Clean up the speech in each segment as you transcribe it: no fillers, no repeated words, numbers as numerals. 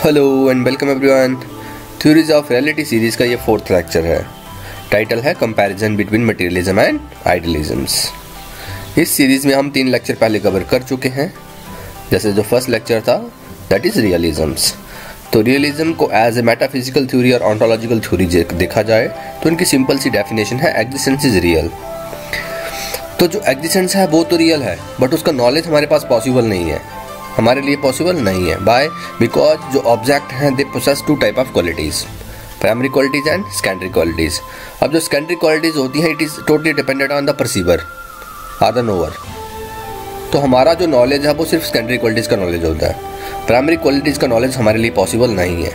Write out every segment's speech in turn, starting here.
Hello and welcome everyone. Theories of reality series का ये 4th lecture है। Title है कंपैरिजन बिटवीन मटेरियलिज्म एंड आइडियलिज्म्स। इस सीरीज में हम 3 लेक्चर पहले कवर कर चुके हैं। जैसे जो फर्स्ट लेक्चर था दैट इज रियलिज्म्स। तो रियलिज्म को एज ए मेटाफिजिकल थ्योरी और ऑन्टोलॉजिकल थ्योरी देखा जाए तो इनकी सिंपल सी डेफिनेशन है एग्जिस्टेंस इज रियल। तो जो एग्जिस्टेंस है वो तो रियल है, बट उसका नॉलेज हमारे पास पॉसिबल नहीं है, हमारे लिए पॉसिबल नहीं है। बाय बिकॉज जो ऑब्जेक्ट हैं they possess 2 type of qualities, primary qualities and secondary qualities. अब जो सेकेंडरी क्वालिटीज़ होती हैं it is totally dependent on the perceiver और द नोअर। तो हमारा जो नॉलेज है वो सिर्फ सेकेंडरी क्वालिटीज़ का नॉलेज होता है, प्राइमरी क्वालिटीज़ का नॉलेज हमारे लिए पॉसिबल नहीं है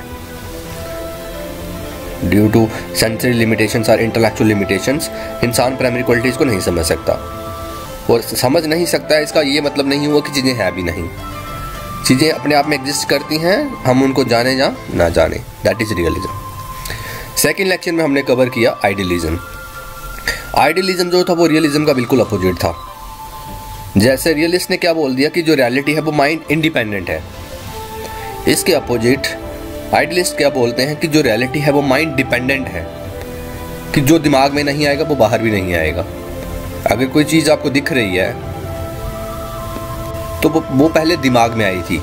ड्यू टू सेंसरी लिमिटेशंस और इंटेलेक्चुअल लिमिटेशंस। इंसान प्राइमरी क्वालिटीज़ को नहीं समझ सकता, और समझ नहीं सकता है इसका ये मतलब नहीं हुआ कि चीज़ें हैं भी नहीं। चीज़ें अपने आप में एग्जिस्ट करती हैं, हम उनको जाने या ना जाने, that is realism. Second lecture में हमने कवर किया आइडियलिज्म। आइडियलिज्म जो था वो रियलिज्म का बिल्कुल अपोजिट था। जैसे रियलिस्ट ने क्या बोल दिया कि जो रियलिटी है वो माइंड इंडिपेंडेंट है, इसके अपोजिट आइडियलिस्ट क्या बोलते हैं कि जो रियलिटी है वो माइंड डिपेंडेंट है, कि जो दिमाग में नहीं आएगा वो बाहर भी नहीं आएगा। अगर कोई चीज़ आपको दिख रही है तो वो पहले दिमाग में आई थी।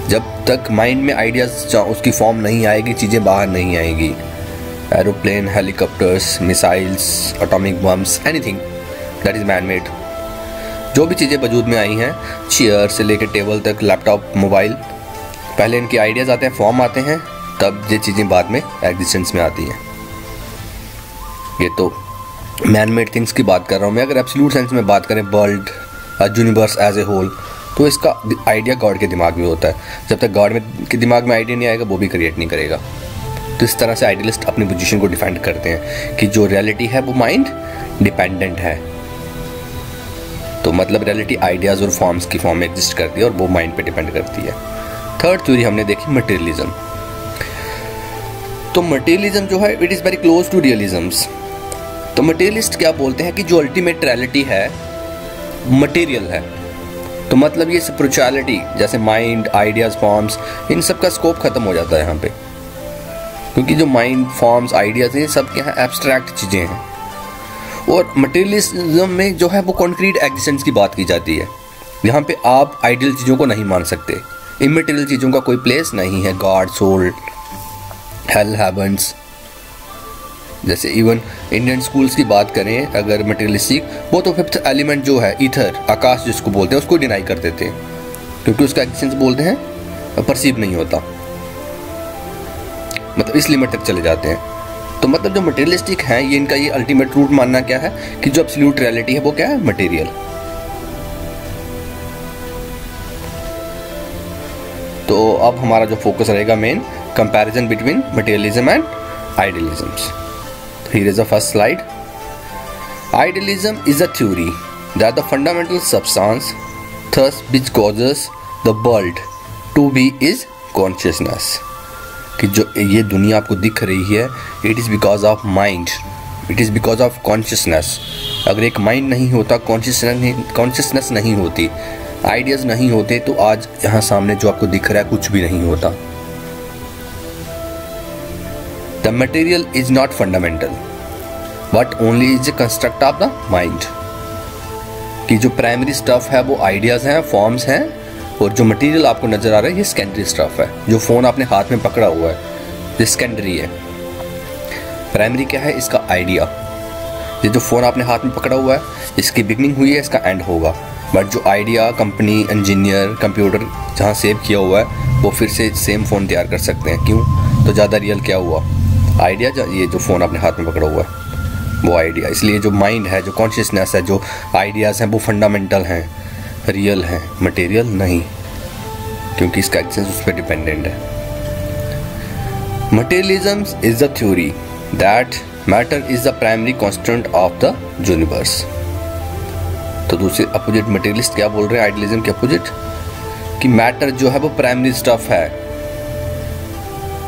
जब तक माइंड में आइडियाज उसकी फॉर्म नहीं आएगी चीज़ें बाहर नहीं आएगी। Aeroplane, helicopters, missiles, atomic bombs, anything that is man made, जो भी चीज़ें वजूद में आई हैं, चेयर से लेकर टेबल तक, लैपटॉप, मोबाइल, पहले इनके आइडियाज़ आते हैं, फॉर्म आते हैं, तब ये चीज़ें बाद में एग्जिस्टेंस में आती हैं। ये तो मैन मेड थिंग्स की बात कर रहा हूँ मैं। अगर एब्सोल्यूट सेंस में बात करें world, universe as a whole, तो इसका आइडिया गॉड के दिमाग में होता है। जब तक गॉड के दिमाग में आइडिया नहीं आएगा वो भी क्रिएट नहीं करेगा। तो इस तरह से आइडियलिस्ट अपनी पोजीशन को डिफाइन करते हैं कि जो रियलिटी है वो माइंड डिपेंडेंट है। तो मतलब रियलिटी आइडियाज़ और फॉर्म्स की फॉर्म में एग्जिस्ट करती है और वो माइंड पे डिपेंड करती है। थर्ड थ्योरी हमने देखी मटेरियलिज्म। तो मटेरियलिज्म जो है it is very close to realisms. तो मटेरियलिस्ट क्या बोलते हैं कि जो अल्टीमेट रियलिटी है मटेरियल है। तो मतलब ये स्पिरिचुअलिटी जैसे माइंड, आइडियाज, फॉर्म्स, इन सब का स्कोप खत्म हो जाता है यहाँ पे, क्योंकि जो माइंड, फॉर्म्स, आइडियाज हैं सब क्या है एब्स्ट्रैक्ट चीज़ें हैं। और मटेरियलिज्म में जो है वो कॉन्क्रीट एग्जिस्टेंस की बात की जाती है। यहाँ पे आप आइडियल चीज़ों को नहीं मान सकते, इमटेरियल चीज़ों का कोई प्लेस नहीं है। गॉड, सोल, हेल, हेवंस, जैसे इवन इंडियन स्कूल्स की बात करें अगर मटेरियलिस्टिक, वो तो 5th एलिमेंट जो है ईथर, आकाश जिसको बोलते हैं, उसको डिनाई कर देते हैं, क्योंकि उसका एग्जिस्टेंस बोलते हैं परसीव नहीं होता, मतलब इस लिमिट तक चले जाते हैं। तो मतलब जो मटेरियलिस्टिक हैं ये इनका ये अल्टीमेट रूट मानना क्या है कि जो एब्सोल्यूट रियलिटी है वो क्या है, मटेरियल। तो अब हमारा जो फोकस रहेगा main comparison between materialism and idealisms. Here is the first slide. Idealism is a theory that the fundamental substance, thus which causes the world to be is consciousness. कि जो ये दुनिया आपको दिख रही है it is because of mind, it is because of consciousness. अगर एक माइंड नहीं होता, कॉन्शियसनेस नहीं होती, आइडियाज नहीं होते, तो आज यहाँ सामने जो आपको दिख रहा है कुछ भी नहीं होता। The material is not fundamental, but only is a construct of the mind. कि जो प्राइमरी स्टफ है वो आइडियाज हैं, फॉर्म्स हैं, और जो मटेरियल आपको नजर आ रहा है ये सेकेंडरी स्टफ है। जो फोन आपने हाथ में पकड़ा हुआ है ये सेकेंडरी है। प्राइमरी क्या है, इसका आइडिया। ये जो फोन आपने हाथ में पकड़ा हुआ है इसकी बिगनिंग हुई है, इसका एंड होगा। बट जो आइडिया कंपनी, इंजीनियर, कंप्यूटर जहाँ सेव किया हुआ है वो फिर से सेम फ़ोन तैयार कर सकते हैं। क्यों? तो ज़्यादा रियल क्या हुआ, आइडिया। ये जो फ़ोन आपने हाथ में पकड़ा हुआ है वो आइडिया। इसलिए जो माइंड है, जो कॉन्शियसनेस है, जो आइडियाज़ हैं वो फंडामेंटल हैं, रियल हैं, मटेरियल नहीं, क्योंकि इसका एग्जिस्टेंस उस पर डिपेंडेंट है। Materialism is the theory that matter is the primary constant of the universe. तो दूसरे अपोजिट मटेरियलिस्ट क्या बोल रहे हैं आइडियलिज्म के अपोजिट, कि मैटर जो है वो प्राइमरी स्टफ है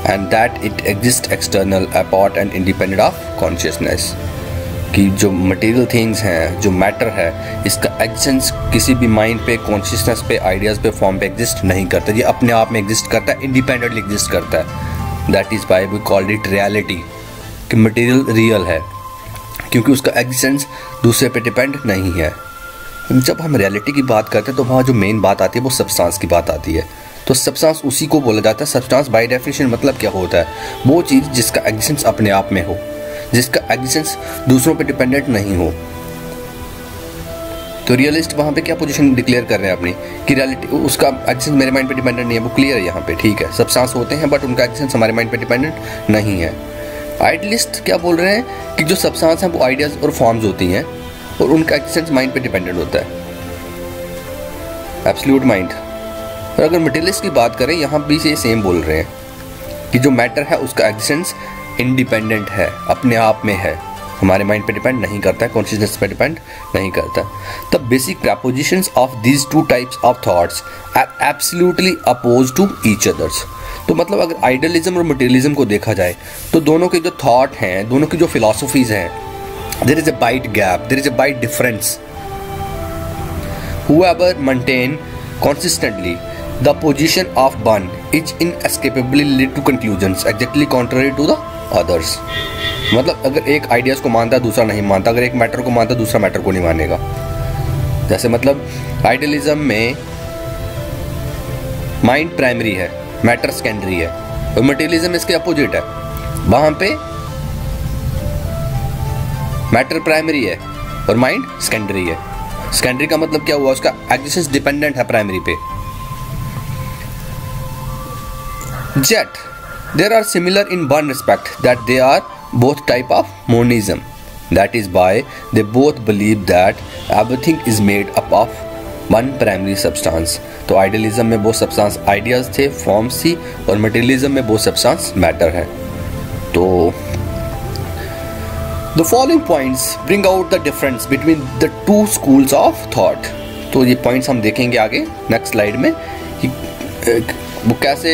and that it exists external, apart and independent of consciousness. कि जो मटेरियल थिंग्स हैं, जो मैटर है, इसका एग्जिस्टेंस किसी भी माइंड पे, कॉन्शियसनेस पे, आइडियाज़ पे, फॉर्म पे एग्जिस्ट नहीं करता। ये अपने आप में एग्जिस्ट करता है, इंडिपेंडेंटली एग्जिस्ट करता है। That is why we called it reality, कि मटेरियल रियल है क्योंकि उसका एग्जिस्टेंस दूसरे पे डिपेंड नहीं है। जब हम रियलिटी की बात करते हैं तो वहाँ जो मेन बात आती है वो सब्सटेंस की बात आती है। तो सब्सटेंस उसी को बोला जाता है। सब्सटेंस बाय डेफिनेशन मतलब क्या होता है? वो चीज़ जिसका एग्जिस्टेंस अपने आप में हो, जिसका एग्जिस्टेंस दूसरों पे डिपेंडेंट नहीं हो। तो रियलिस्ट वहाँ पे क्या पोजीशन डिक्लेयर कर रहे हैं अपनी, कि रियलिटी उसका एग्जिस्टेंस मेरे माइंड पे डिपेंडेंट नहीं है, वो क्लियर है यहाँ पे, ठीक है। सब्सटेंस होते हैं बट उनका एग्जिस्टेंस हमारे माइंड पे डिपेंडेंट नहीं है। आइडियलिस्ट क्या बोल रहे हैं कि जो सब्सटेंस हैं वो आइडियाज़ और फॉर्म्स होती हैं और उनका एग्जिस्टेंस माइंड पे डिपेंडेंट होता है, एब्सोल्यूट माइंड। और अगर मटेरियलिस्ट की बात करें, यहाँ भी से सेम बोल रहे हैं कि जो मैटर है उसका एग्जिस्टेंस इंडिपेंडेंट है, अपने आप में है, हमारे माइंड पे डिपेंड नहीं करता है, कॉन्शियसनेस पे डिपेंड नहीं करता। The basic propositions of these two types of thoughts are absolutely oppose to each others. तो मतलब अगर आइडियलिज्म और मटेरियलिज्म को देखा जाए तो दोनों के जो थॉट हैं, दोनों की जो फिलॉसफीज हैं, there is a wide gap, there is a wide difference. whoever maintain consistently the position of one is inescapably lead to conclusions exactly contrary to the others। मतलब अगर एक आइडियाज को मानता है दूसरा नहीं मानता, अगर एक मैटर को मानता है दूसरा मैटर को नहीं मानेगा। जैसे मतलब आइडियलिज्म में माइंड प्राइमरी है, मैटर सेकेंडरी है, और मटेरियलिज्म इसके अपोजिट है। वहां पे मैटर प्राइमरी है और माइंड सेकेंडरी है। सेकेंडरी का मतलब क्या हुआ? उसका एग्जिस्टेंस डिपेंडेंट है प्राइमरी पे। Yet there are similar in one respect, that they are both type of monism. That is why they both believe that everything is made up of one primary substance। तो idealism में वो substance ideas थे, forms थी, और materialism में वो substance matter है। तो The following points bring out the difference between the two schools of thought। तो ये पॉइंट्स हम देखेंगे आगे नेक्स्ट स्लाइड में कि वो कैसे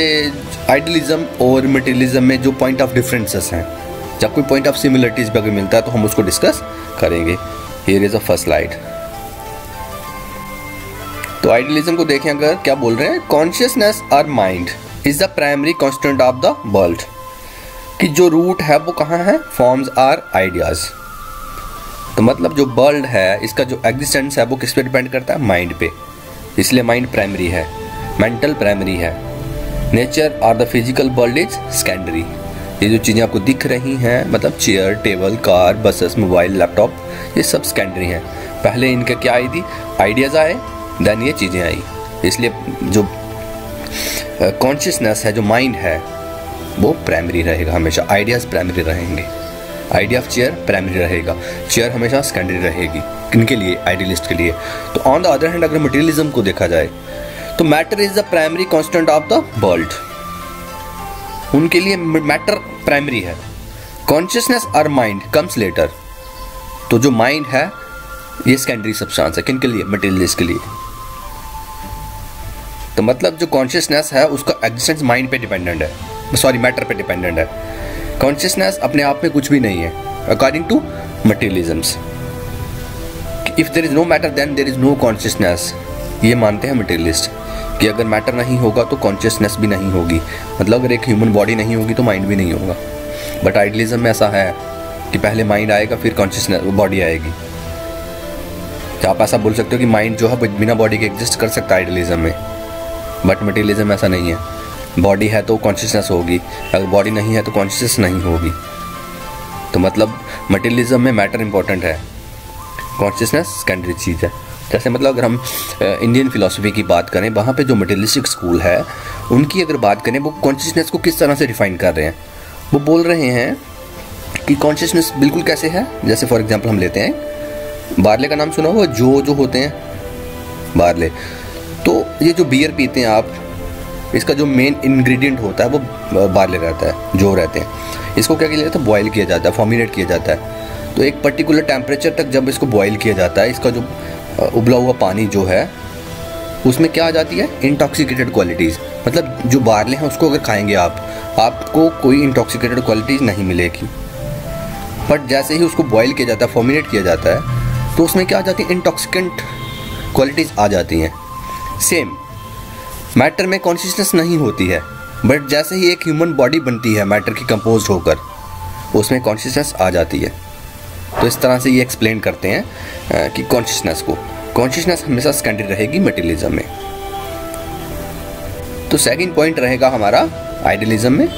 आइडियलिज्म और मटेरियलिज्म में जो पॉइंट ऑफ डिफरेंसेस हैं, जब कोई पॉइंट ऑफ सिमिलरिटीज भी अगर मिलता है तो हम उसको डिस्कस करेंगे। Here is a first slide. तो आइडियलिज्म को देखें अगर, क्या बोल रहे हैं? कॉन्शियसनेस और mind is the primary constant of the world. कि जो रूट है वो कहाँ है? Forms are ideas. तो मतलब जो वर्ल्ड है इसका जो एग्जिस्टेंस है वो किस पे डिपेंड करता है? माइंड पे। इसलिए माइंड प्राइमरी है, मेंटल प्राइमरी है। नेचर और the physical world is secondary. ये जो चीज़ें आपको दिख रही हैं, मतलब chair, table, car, buses, mobile, laptop, ये सब सेकेंडरी हैं। पहले इनका क्या आई थी? आइडियाज़ आए, देन ये चीज़ें आई। इसलिए जो कॉन्शियसनेस है, जो माइंड है, वो प्राइमरी रहेगा हमेशा। आइडियाज़ प्राइमरी रहेंगे। आइडिया ऑफ चेयर प्राइमरी रहेगा, चेयर हमेशा सेकेंडरी रहेगी। किनके लिए? आइडियलिस्ट के लिए। तो ऑन द अदर हैंड अगर मटेरियलिज्म को देखा जाए तो matter is the primary constant of the world. उनके लिए मैटर प्राइमरी है, कॉन्शियसनेस और माइंड कम्स लेटर। तो जो माइंड है ये सेकेंडरी सब्सटेंस है। किनके लिए? मटेरियलिस्ट के लिए। तो मतलब जो कॉन्शियसनेस है उसका एग्जिस्टेंस माइंड पे डिपेंडेंट है, सॉरी मैटर पे डिपेंडेंट है। कॉन्शियसनेस अपने आप में कुछ भी नहीं है according to materialisms. If there is no matter then there is no consciousness. ये मानते हैं मटेरियलिस्ट कि अगर मैटर नहीं होगा तो कॉन्शियसनेस भी नहीं होगी। मतलब अगर एक ह्यूमन बॉडी नहीं होगी तो माइंड भी नहीं होगा। बट आइडियलिज्म में ऐसा है कि पहले माइंड आएगा फिर कॉन्शियसनेस बॉडी आएगी। तो आप ऐसा बोल सकते हो कि माइंड जो है बिना बॉडी के एग्जिस्ट कर सकता है आइडियलिज्म में, बट मटेरियलिज्म में ऐसा नहीं है। बॉडी है तो कॉन्शियसनेस होगी, अगर बॉडी नहीं है तो कॉन्शियसनेस नहीं होगी। तो मतलब मटेरियलिज्म में मैटर इंपॉर्टेंट है, कॉन्शियसनेस सेकेंडरी चीज़ है। जैसे मतलब अगर हम इंडियन फिलॉसफी की बात करें, वहाँ पे जो मटेरियलिस्टिक स्कूल है उनकी अगर बात करें, वो कॉन्शियसनेस को किस तरह से डिफाइन कर रहे हैं। वो बोल रहे हैं कि कॉन्शियसनेस बिल्कुल कैसे है। जैसे फॉर एग्जांपल हम लेते हैं बार्ले का नाम सुना हुआ, जो होते हैं बार्ले। तो ये जो बियर पीते हैं आप, इसका जो मेन इंग्रेडिएंट होता है वो बार्ले रहता है, जो रहते हैं। इसको क्या किया जाता है? बॉयल किया जाता है, फॉर्मिनेट किया जाता है। तो एक पर्टिकुलर टेम्परेचर तक जब इसको बॉयल किया जाता है, इसका जो उबला हुआ पानी जो है उसमें क्या आ जाती है? Intoxicated qualities. मतलब जो बार्ले हैं उसको अगर खाएंगे आप, आपको कोई इंटॉक्सिकेटेड क्वालिटीज़ नहीं मिलेगी। बट जैसे ही उसको बॉयल किया जाता है, फॉर्मिनेट किया जाता है, तो उसमें क्या आ जाती है, इंटॉक्सिकेंट क्वालिटीज़ आ जाती हैं। सेम मैटर में कॉन्शियसनेस नहीं होती है, बट जैसे ही एक ह्यूमन बॉडी बनती है मैटर की कंपोज होकर, उसमें कॉन्शियसनेस आ जाती है। तो इस तरह से ये एक्सप्लेन करते हैं कि कॉन्शियसनेस हमेशा सेकेंडरी रहेगी मटेरियलिज्म में। तो सेकंड पॉइंट रहेगा हमारा आइडियलिज्म में,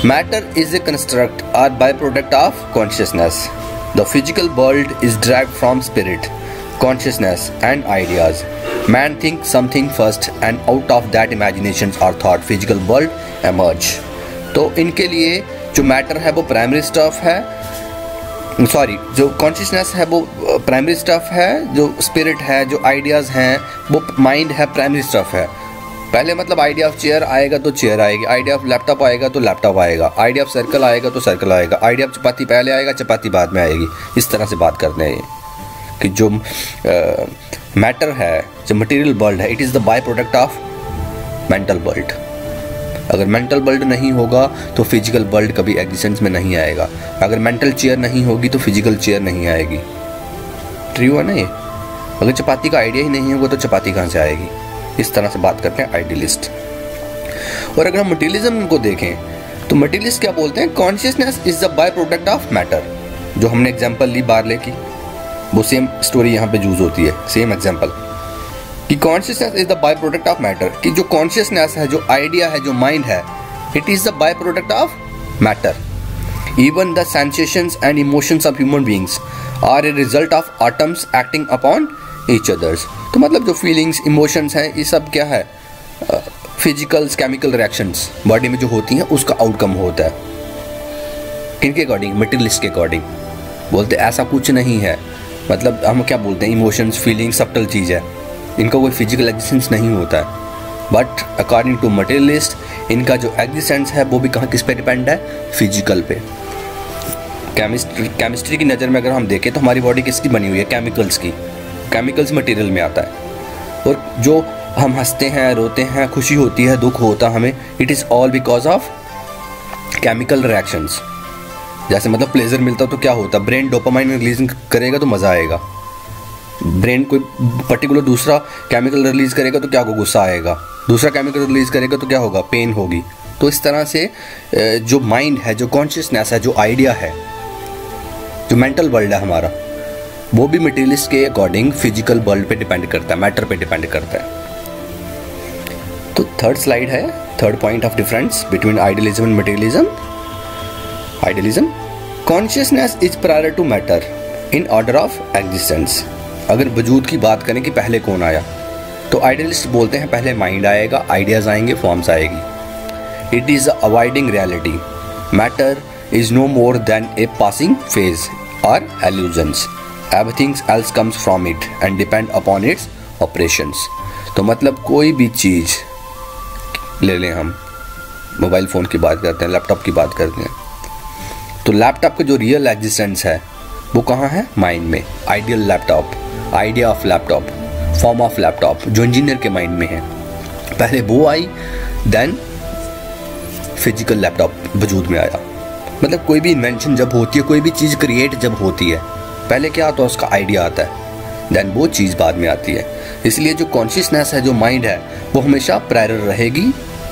मैटर इज ए कंस्ट्रक्ट और bye product of consciousness. The physical world is derived from spirit, consciousness and ideas. Man think something first and out of that imaginations और thought physical world emerge. तो इनके लिए जो matter है वो primary stuff है, जो कॉन्शियसनेस है वो प्राइमरी स्टफ है, जो स्पिरिट है, जो आइडियाज़ हैं वो माइंड है, प्राइमरी स्टफ है। पहले मतलब आइडिया ऑफ चेयर आएगा तो चेयर आएगी, आइडिया ऑफ लैपटॉप आएगा तो लैपटॉप आएगा, आइडिया ऑफ सर्कल आएगा तो सर्कल आएगा, आइडिया ऑफ चपाती पहले आएगा, चपाती बाद में आएगी। इस तरह से बात करते हैं कि जो मैटर है, जो मटेरियल वर्ल्ड है, it is the by product of mental world. अगर मेंटल वर्ल्ड नहीं होगा तो फिजिकल वर्ल्ड कभी एग्जिस्टेंस में नहीं आएगा। अगर मेंटल चेयर नहीं होगी तो फिजिकल चेयर नहीं आएगी। ट्रू है ना ये? अगर चपाती का आइडिया ही नहीं होगा तो चपाती कहाँ से आएगी? इस तरह से बात करते हैं आइडियलिस्ट। और अगर हम मटेरियलिज्म को देखें तो मटेरियलिस्ट क्या बोलते हैं, consciousness is the by product of matter. जो हमने एग्जांपल ली बार्ले की, वो सेम स्टोरी यहाँ पे यूज होती है, सेम एग्जांपल कि consciousness is the by product of matter, कि जो कॉन्शियसनेस है, जो आइडिया है, जो माइंड है, it is the by product of matter. Even the sensations and emotions of human beings are a result of atoms acting upon each others. तो मतलब जो फीलिंग्स, इमोशंस हैं, ये सब क्या है, फिजिकल्स, केमिकल रिएक्शंस बॉडी में जो होती हैं उसका आउटकम होता है। किनके अकॉर्डिंग? मटेरियलिस्ट के अकॉर्डिंग। बोलते ऐसा कुछ नहीं है, मतलब हम क्या बोलते हैं, इमोशंस, फीलिंग्स सब्टल चीज़ है, इनका कोई फिजिकल एग्जिस्टेंस नहीं होता है। बट अकॉर्डिंग टू मटेरियलिस्ट इनका जो एग्जिस्टेंस है वो भी कहाँ, किस पे डिपेंड है? फिजिकल पे। केमिस्ट्री की नज़र में अगर हम देखें तो हमारी बॉडी किसकी बनी हुई है? केमिकल्स की। केमिकल्स मटेरियल में आता है। और जो हम हंसते हैं, रोते हैं, खुशी होती है, दुख होता है हमें, it is all because of chemical reactions. जैसे मतलब प्लेजर मिलता तो क्या होता, ब्रेन डोपामाइन रिलीज करेगा तो मज़ा आएगा। ब्रेन कोई पर्टिकुलर दूसरा केमिकल रिलीज करेगा तो क्या होगा? गुस्सा आएगा। दूसरा केमिकल रिलीज करेगा तो क्या होगा? पेन होगी। तो इस तरह से जो माइंड है, जो कॉन्शियसनेस है, जो आइडिया है, जो मेंटल वर्ल्ड है हमारा, वो भी मटेरियलिस्ट के अकॉर्डिंग फिजिकल वर्ल्ड पे डिपेंड करता है, मैटर पे डिपेंड करता है। तो थर्ड स्लाइड है, third point of difference between idealism and materialism. Idealism, consciousness is prior to matter in order of existence. अगर वजूद की बात करें कि पहले कौन आया, तो आइडियलिस्ट बोलते हैं पहले माइंड आएगा, आइडियाज आएंगे, फॉर्म्स आएगी। It is avoiding reality. Matter is no more than a passing phase और illusions. Everything else comes from it and depend upon its operations. तो मतलब कोई भी चीज़ ले लें, हम मोबाइल फ़ोन की बात करते हैं, लैपटॉप की बात करते हैं, तो लैपटॉप का जो रियल एग्जिस्टेंस है वो कहाँ है? माइंड में। Ideal laptop, idea of laptop, form of laptop जो इंजीनियर के माइंड में है, पहले वो आई, देन फिजिकल लैपटॉप वजूद में आया। मतलब कोई भी इन्वेंशन जब होती है, कोई भी चीज़ क्रिएट जब होती है, पहले क्या आता है? उसका आइडिया आता है, देन वो चीज़ बाद में आती है। इसलिए जो कॉन्शियसनेस है, जो माइंड है, वो हमेशा प्रायर रहेगी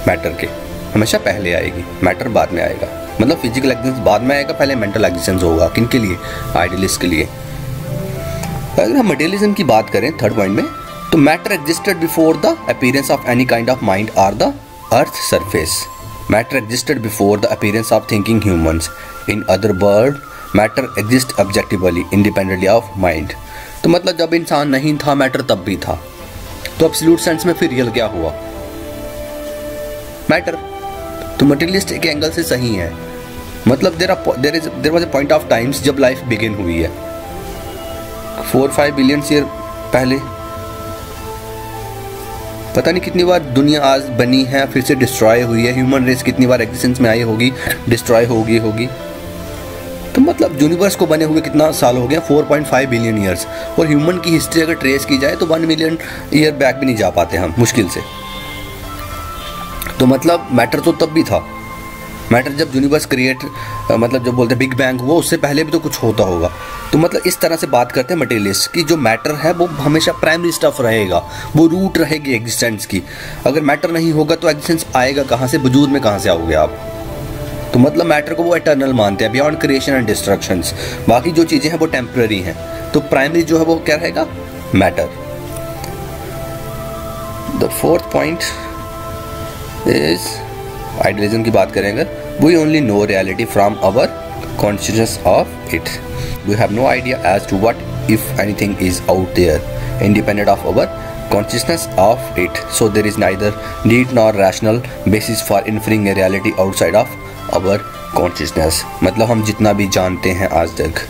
मैटर के, हमेशा पहले आएगी, मैटर बाद में आएगा। मतलब फिजिकल एग्जिस्टेंस बाद में आएगा, पहले मेंटल एग्जिस्टेंस होगा। किनके लिए? आइडियलिस्ट के लिए। अगर हम मटेरियलिज्म की बात करें थर्ड पॉइंट में, तो matter existed before the appearance of any kind of mind और the earth surface. Matter existed before the appearance of thinking humans. In other word, matter exist objectively independently of mind. तो मतलब जब इंसान नहीं था, matter तब भी था। तो एब्सोल्यूट सेंस में फिर रियल क्या हुआ? मैटर। तो मटेरियलिस्ट के एंगल से सही है। मतलब there was a point of times जब लाइफ बिगिन हुई है 4-5 बिलियन ईयर पहले। पता नहीं कितनी बार दुनिया आज बनी है, फिर से डिस्ट्रॉय हुई है। ह्यूमन रेस कितनी बार एग्जिस्टेंस में आई होगी, डिस्ट्रॉय होगी। तो मतलब यूनिवर्स को बने हुए कितना साल हो गया? 4.5 बिलियन ईयर्स। और ह्यूमन की हिस्ट्री अगर ट्रेस की जाए तो 1 मिलियन ईयर बैक भी नहीं जा पाते हम, मुश्किल से। तो मतलब मैटर तो तब भी था। मैटर जब यूनिवर्स क्रिएट मतलब जो बोलते हैं बिग बैंग हुआ, उससे पहले भी तो कुछ होता होगा। तो मतलब इस तरह से बात करते हैं मटेरियलिस्ट की, जो मैटर है वो हमेशा प्राइमरी स्टफ रहेगा, वो रूट रहेगी एग्जिस्टेंस की। अगर मैटर नहीं होगा तो एग्जिस्टेंस आएगा कहाँ से, वजूद में कहाँ से आओगे आप। तो मतलब मैटर को वो इटर्नल मानते हैं, बियॉन्ड क्रिएशन एंड डिस्ट्रक्शंस। बाकी जो चीज़ें हैं वो टेम्पररी हैं। तो प्राइमरी जो है वो क्या रहेगा, matter. The fourth point is idealism की बात करेंगे, we only know reality from our consciousness of it, we have no idea as to what if anything is out there independent of our consciousness of it, so there is neither need nor rational basis for inferring a reality outside of our consciousness। मतलब हम जितना भी जानते हैं आज तक,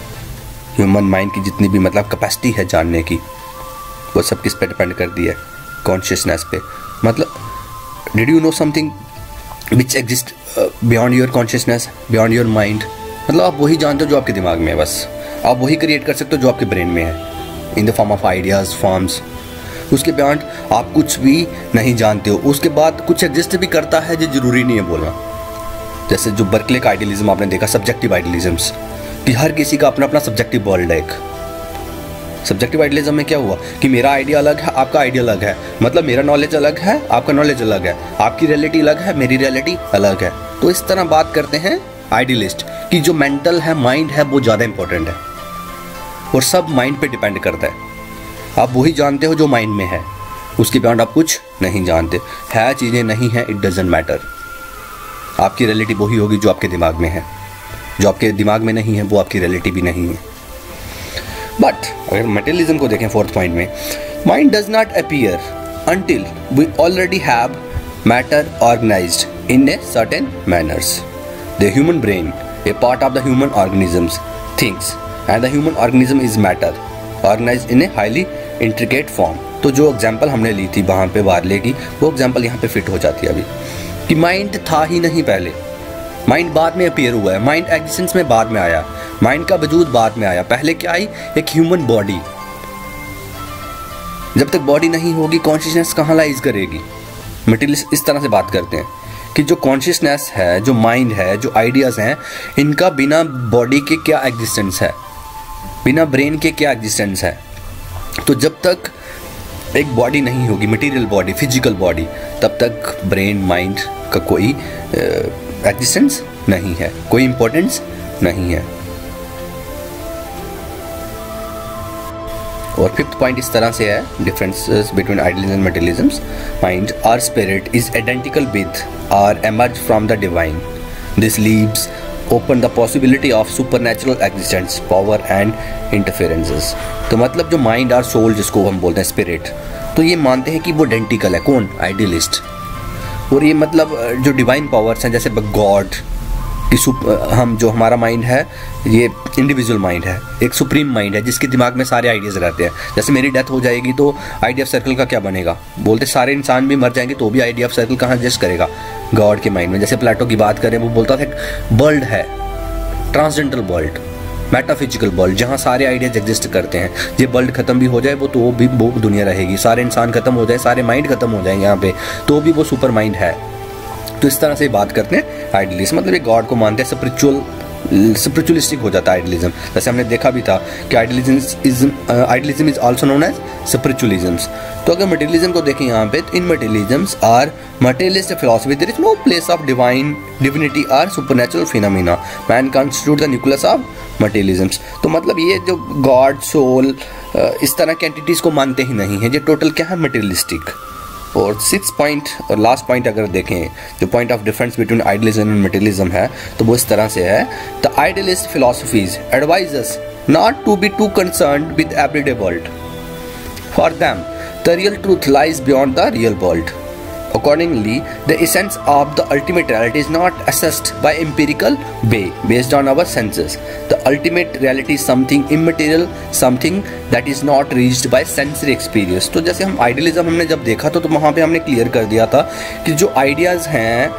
human mind की जितनी भी मतलब कैपेसिटी है जानने की, वो सब किस पे डिपेंड करती है, कॉन्शियसनेस पे। मतलब did you know something which exist beyond your consciousness, beyond your mind. मतलब आप वही जानते हो जो आपके दिमाग में है, बस आप वही क्रिएट कर सकते हो जो आपके ब्रेन में है, in the form of ideas forms. उसके बियॉन्ड आप कुछ भी नहीं जानते हो। उसके बाद कुछ एग्जिस्ट भी करता है जो जरूरी नहीं है बोलना। जैसे जो बर्कले का आइडियलिज्म आपने देखा, सब्जेक्टिव आइडियलिज्म्स, कि हर किसी का अपना अपना सब्जेक्टिव वर्ल्ड है। एक सब्जेक्टिव आइडियलिज्म में क्या हुआ कि मेरा आइडिया अलग है, आपका आइडिया अलग है। मतलब मेरा नॉलेज अलग है, आपका नॉलेज अलग है, आपकी रियलिटी अलग है, मेरी रियलिटी अलग है। तो इस तरह बात करते हैं आइडियलिस्ट कि जो मेंटल है, माइंड है, वो ज़्यादा इंपॉर्टेंट है और सब माइंड पे डिपेंड करता है। आप वही जानते हो जो माइंड में है, उसके बियॉन्ड आप कुछ नहीं जानते। है चीज़ें नहीं हैं, इट डजंट मैटर। आपकी रियलिटी वही होगी जो आपके दिमाग में है, जो आपके दिमाग में नहीं है वो आपकी रियलिटी भी नहीं है। बट अगर मटेरियलिज्म को देखें फोर्थ पॉइंट में, mind does not appear until we already have matter organized in a certain manners. The human brain, a part of the human organisms, thinks, and the human organism is matter organized in a highly intricate form. तो जो example हमने ली थी वहाँ पे वार्ले की, वो example यहाँ पे फिट हो जाती है अभी कि माइंड था ही नहीं पहले, माइंड बाद में अपीयर हुआ है, माइंड एग्जिस्टेंस में बाद में आया, माइंड का वजूद बाद में आया। पहले क्या आई? एक ह्यूमन बॉडी। जब तक बॉडी नहीं होगी कॉन्शियसनेस कहाँ लाइज करेगी? मटेरियलिस्ट इस तरह से बात करते हैं कि जो कॉन्शियसनेस है, जो माइंड है, जो आइडियाज़ हैं, इनका बिना बॉडी के क्या एग्जिस्टेंस है, बिना ब्रेन के क्या एग्जिस्टेंस है। तो जब तक एक बॉडी नहीं होगी, मटेरियल बॉडी, फिजिकल बॉडी, तब तक ब्रेन माइंड का कोई एग्जिस्टेंस नहीं है, कोई इंपॉर्टेंस नहीं है। और फिफ्थ पॉइंट इस तरह से है, differences between idealism and materialism. Mind और स्पिरिट इज आइडेंटिकल विद और emerge from the divine. This leaves open the possibility of supernatural existence, power and interferences. तो मतलब जो माइंड और सोल जिसको हम बोलते हैं स्पिरिट, तो ये मानते हैं कि वो आइडेंटिकल है। कौन? आइडियलिस्ट। और ये मतलब जो डिवाइन पावर्स हैं, जैसे गॉड कि हम जो हमारा माइंड है ये इंडिविजुअल माइंड है, एक सुप्रीम माइंड है जिसके दिमाग में सारे आइडियाज़ रहते हैं। जैसे मेरी डेथ हो जाएगी तो आइडिया ऑफ सर्कल का क्या बनेगा? बोलते सारे इंसान भी मर जाएंगे तो भी आइडिया ऑफ सर्कल कहाँ एग्जिस्ट करेगा? गॉड के माइंड में। जैसे प्लेटो की बात करें, वो बोलता था वर्ल्ड है ट्रांसडेंटल वर्ल्ड, मेटाफिजिकल वर्ल्ड, जहाँ सारे आइडियाज एग्जिस्ट करते हैं। ये वर्ल्ड खत्म भी हो जाए वो तो भी वो दुनिया रहेगी, सारे इंसान खत्म हो जाए, सारे माइंड खत्म हो जाएंगे यहाँ पे, तो भी वो सुपर माइंड है। तो इस तरह से बात करते हैं आइडियलिज्म। मतलब ये गॉड को मानते हैं, स्पिरिचुअलिस्टिक हो जाता है आइडियलिज्म। जैसे हमने देखा भी था कि idealism is also known as spiritualism. तो अगर मटेरियलिज्म को देखें यहाँ पे, तो in materialisms or materialist philosophy, there is no place of divinity और supernatural phenomena, man constitute the nucleus of materialisms. तो मतलब ये जो गॉड, सोल, इस तरह के एंटिटीज को मानते ही नहीं है, ये टोटल क्या है? मटेरियलिस्टिक। और सिक्स पॉइंट और लास्ट पॉइंट अगर देखें, जो point of difference between idealism and materialism है, तो वो इस तरह से है, the idealist philosophies advise us not to be too concerned with everyday world. For them the real truth lies beyond the real world. Accordingly, the essence of the ultimate reality is not assessed by empirical way based on our senses. The ultimate reality is something immaterial, something that is not reached by sensory experience. तो जैसे हम idealism हमने जब देखा था, तो वहाँ पे हमने क्लियर कर दिया था कि जो आइडियाज़ हैं,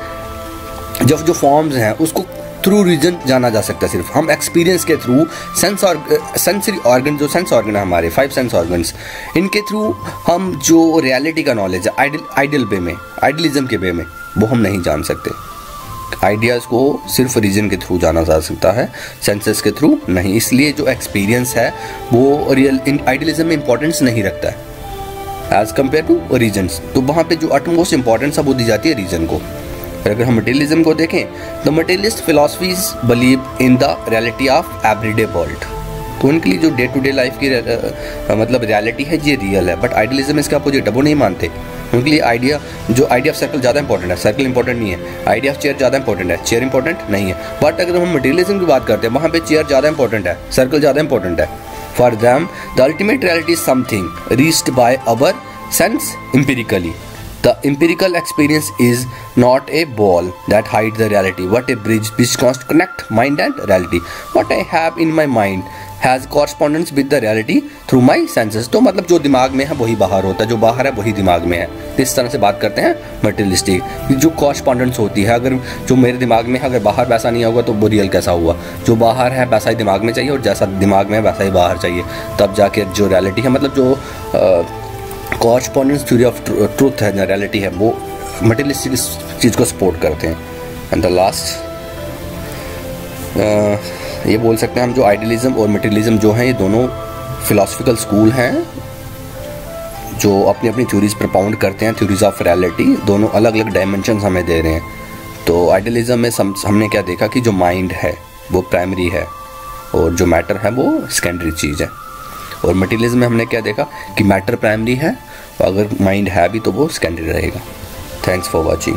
जो फॉर्म्स हैं, उसको थ्रू रीजन जाना जा सकता है। सिर्फ हम एक्सपीरियंस के थ्रू, सेंसरी ऑर्गन, जो सेंस ऑर्गन है हमारे 5 सेंस ऑर्गन्स, इनके थ्रू हम जो रियलिटी का नॉलेज है आइडियल वे में, आइडियलिज्म के वे में, वो हम नहीं जान सकते। आइडियाज़ को सिर्फ रीजन के थ्रू जाना जा सकता है, सेंसेस के थ्रू नहीं। इसलिए जो एक्सपीरियंस है वो रियल आइडियलिज्म में इंपॉर्टेंस नहीं रखता है एज कम्पेयर टू रीजन्स। तो वहाँ पे जो अटमोस्ट इंपॉर्टेंस है वो दी जाती है रीजन को। अगर हम मटेरियलिज्म को देखें, the materialist philosophies believe in the reality of everyday world. तो उनके लिए जो डे टू डे लाइफ की मतलब रियलिटी है ये रियल है, बट आइडियलिज्म इसके अपोजिट है, वो नहीं आइडिया उनके लिए आइडिया ऑफ सर्कल ज़्यादा इंपॉर्टेंट है, सर्कल इंपॉर्टेंट नहीं है। आइडिया ऑफ चेयर ज़्यादा इंपॉर्टेंट है, चेयर इंपॉर्टेंट नहीं है। बट अगर हम मटेरियलिज्म की बात करते हैं, वहाँ पे चेयर ज़्यादा इंपॉर्टेंट है, सर्कल ज़्यादा इंपॉर्टेंट है। For them the ultimate reality is something reached by our sense empirically. The empirical experience is not a wall that hides the reality, but a bridge which connect mind and reality. What I have in my mind has correspondence with the reality through my senses. तो मतलब जो दिमाग में है वही बाहर होता है, जो बाहर है वही दिमाग में है। इस तरह से बात करते हैं मटेरियलिस्टिक। जो कॉरस्पॉन्डेंस होती है, अगर जो मेरे दिमाग में है अगर बाहर वैसा नहीं होगा तो वो रियल कैसा हुआ। जो बाहर है वैसा ही दिमाग में चाहिए, और जैसा दिमाग में है वैसा ही बाहर चाहिए, तब जाके जो रियलिटी है, मतलब जो कॉरस्पॉन्डेंस थ्योरी ऑफ ट्रूथ है, रियलिटी है, वो मटेरियलिस्टिक इस चीज़ को सपोर्ट करते हैं। एंड द लास्ट ये बोल सकते हैं हम, जो आइडियलिज्म और मटेरियलिज्म जो हैं, ये दोनों फिलोसफिकल स्कूल हैं जो अपनी अपनी थ्योरीज प्रपाउंड करते हैं, थ्योरीज ऑफ रियलिटी। दोनों अलग अलग डायमेंशंस हमें दे रहे हैं। तो आइडियलिज्म में हमने क्या देखा कि जो माइंड है वो प्राइमरी है और जो मैटर है वो सेकेंडरी चीज़ है। और मटेरियलिज्म में हमने क्या देखा कि मैटर प्राइमरी है, अगर माइंड है भी तो वो सेकेंडरी रहेगा। Thanks for watching.